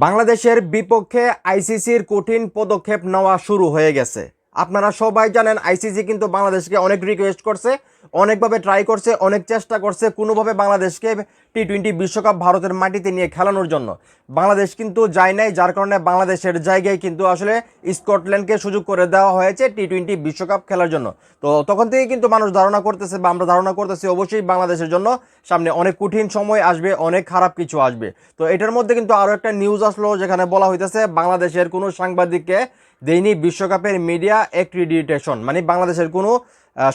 বাংলাদেশের বিপক্ষে আইসিসির কঠিন পদক্ষেপ নেওয়া শুরু হয়ে গেছে। আপনারা সবাই জানেন আইসিসি কিন্তু বাংলাদেশকে অনেক রিকোয়েস্ট করছে, অনেকভাবে ট্রাই করছে, অনেক চেষ্টা করছে কোনোভাবে বাংলাদেশকে টি-20 বিশ্বকাপ ভারতের মাটিতে নিয়ে খেলানোর জন্য। বাংলাদেশ কিন্তু যায় নাই, যার কারণে বাংলাদেশের জায়গায় কিন্তু আসলে স্কটল্যান্ডকে সুযোগ করে দেওয়া হয়েছে টি-20 বিশ্বকাপ খেলার জন্য। তো তখন থেকে কিন্তু মানুষ ধারণা করতেছে বা আমরা ধারণা করতেছি অবশ্যই বাংলাদেশের জন্য সামনে অনেক কঠিন সময় আসবে, অনেক খারাপ কিছু আসবে। তো এটার মধ্যে কিন্তু আরও একটা নিউজ আসলো যেখানে বলা হইতেছে বাংলাদেশের কোনো সাংবাদিককে দেয়নি বিশ্বকাপের মিডিয়া অ্যাক্রিডিটেশন, মানে বাংলাদেশের কোনো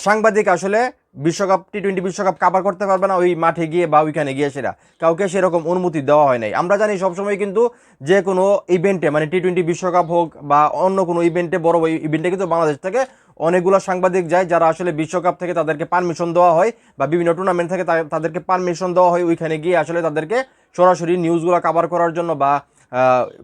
সাংবাদিক আসলে বিশ্বকাপ টি-20 বিশ্বকাপ কাভার করতে পারবে না ওই মাঠে গিয়ে বা ওইখানে গিয়ে, সেটা কাউকে সেরকম অনুমতি দেওয়া হয় নাই। আমরা জানি সবসময় কিন্তু যে কোনো ইভেন্টে মানে টি-20 বিশ্বকাপ হোক বা অন্য কোনো ইভেন্টে, বড় ইভেন্টে কিন্তু বাংলাদেশ থেকে অনেকগুলো সাংবাদিক যায় যারা আসলে বিশ্বকাপ থেকে তাদেরকে পারমিশন দেওয়া হয় বা বিভিন্ন টুর্নামেন্ট থেকে তাদেরকে পারমিশন দেওয়া হয় ওইখানে গিয়ে আসলে তাদেরকে সরাসরি নিউজগুলো কাভার করার জন্য বা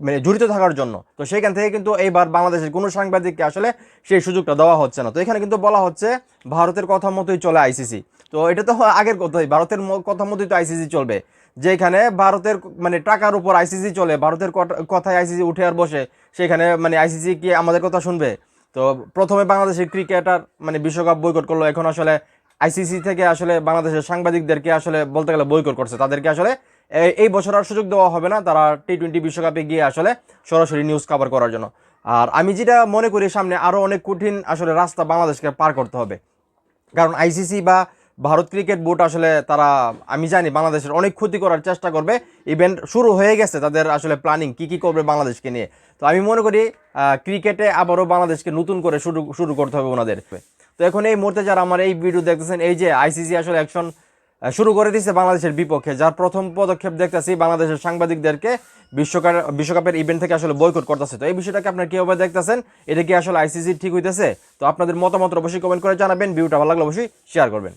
মানে জড়িত থাকার জন্য। তো সেইখান থেকে কিন্তু এইবার বাংলাদেশের কোনো সাংবাদিককে আসলে সেই সুযোগটা দেওয়া হচ্ছে না। তো এখানে কিন্তু বলা হচ্ছে ভারতের কথা মতোই চলে আইসিসি। তো এটা তো আগের কথাই, ভারতের কথা মতোই তো আইসিসি চলবে, যেখানে ভারতের মানে টাকার উপর আইসিসি চলে, ভারতের কথায় আইসিসি উঠে আর বসে, সেখানে মানে আইসিসি কি আমাদের কথা শুনবে? তো প্রথমে বাংলাদেশের ক্রিকেটার মানে বিশ্বকাপ বয়কট করলো, এখন আসলে আইসিসি থেকে আসলে বাংলাদেশের সাংবাদিকদেরকে আসলে বলতে গেলে বয়কট করছে, তাদেরকে আসলে এই বছর আর সুযোগ দেওয়া হবে না তারা টি-20 বিশ্বকাপে গিয়ে আসলে সরাসরি নিউজ কভার করার জন্য। আর আমি যেটা মনে করি সামনে আরও অনেক কঠিন আসলে রাস্তা বাংলাদেশকে পার করতে হবে, কারণ আইসিসি বা ভারত ক্রিকেট বোর্ড আসলে তারা, আমি জানি বাংলাদেশের অনেক ক্ষতি করার চেষ্টা করবে। ইভেন্ট শুরু হয়ে গেছে তাদের আসলে প্ল্যানিং কী করবে বাংলাদেশকে নিয়ে। তো আমি মনে করি ক্রিকেটে আবারও বাংলাদেশকে নতুন করে শুরু করতে হবে ওনাদের। তো এখন এই মুহূর্তে যারা আমার এই ভিডিও দেখতেছেন, এই যে আইসিসি আসলে অ্যাকশন শুরু করে দিচ্ছে বাংলাদেশের বিপক্ষে, যার প্রথম পদক্ষেপ দেখতেছি বাংলাদেশের সাংবাদিকদেরকে বিশ্বকাপের ইভেন্ট থেকে আসলে বয়কট করতেছে। তো এই বিষয়টাকে আপনারা কীভাবে দেখতেছেন? এটা কি আসলে আইসিসি ঠিক হইতেছে? তো আপনাদের মতামত অবশ্যই কমেন্ট করে জানাবেন। ভিডিওটা ভালো লাগলে অবশ্যই শেয়ার করবেন।